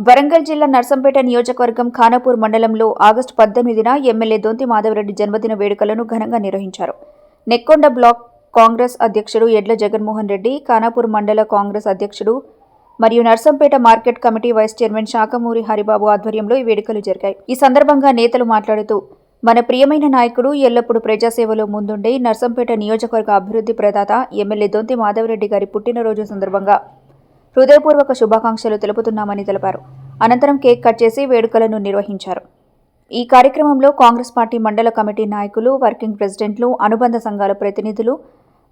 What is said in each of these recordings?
వరంగల్ జిల్లా నర్సంపేట నియోజకవర్గం ఖానాపూర్ మండలంలో ఆగస్టు 18న ఎమ్మెల్యే దొంతి మాధవరెడ్డి జన్మదిన వేడుకలను ఘనంగా నిర్వహించారు. నెక్కొండ బ్లాక్ కాంగ్రెస్ అధ్యక్షుడు ఎడ్ల జగన్మోహన్ రెడ్డి, ఖానాపూర్ మండల కాంగ్రెస్ అధ్యక్షుడు మరియు Narsampet market committee vice chairman Sakhamuri Haribabu ఆధ్వర్యంలో ఈ వేడుకలు జరిగాయి. ఈ సందర్భంగా నేతలు మాట్లాడుతూ, మన ప్రియమైన నాయకుడు ఎల్లప్పుడూ ప్రజాసేవలో ముందుండే నర్సంపేట నియోజకవర్గ అభివృద్ధి ప్రదాత ఎమ్మెల్యే దొంతి మాధవరెడ్డి గారి పుట్టినరోజు సందర్భంగా హృదయపూర్వక శుభాకాంక్షలు తెలుపుతున్నామని తెలిపారు. అనంతరం కేక్ కట్ చేసి వేడుకలను నిర్వహించారు. ఈ కార్యక్రమంలో కాంగ్రెస్ పార్టీ మండల కమిటీ నాయకులు, వర్కింగ్ ప్రెసిడెంట్లు, అనుబంధ సంఘాల ప్రతినిధులు,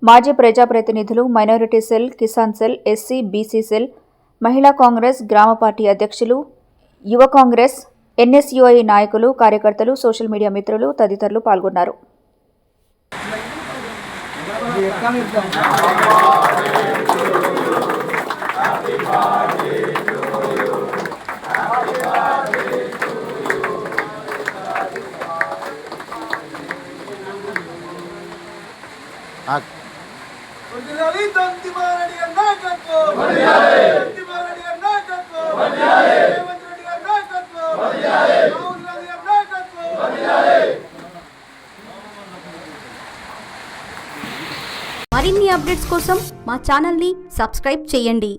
మాజీ ప్రజాప్రతినిధులు, minority cell, Kisan cell, SC, BC cell, మహిళా కాంగ్రెస్, గ్రామ పార్టీ అధ్యక్షులు, యువ కాంగ్రెస్, ఎన్ఎస్యుఐ నాయకులు, కార్యకర్తలు, సోషల్ మీడియా మిత్రులు తదితరులు పాల్గొన్నారు. మరిన్ని అప్డేట్స్ కోసం మా ఛానల్ని సబ్స్క్రైబ్ చేయండి.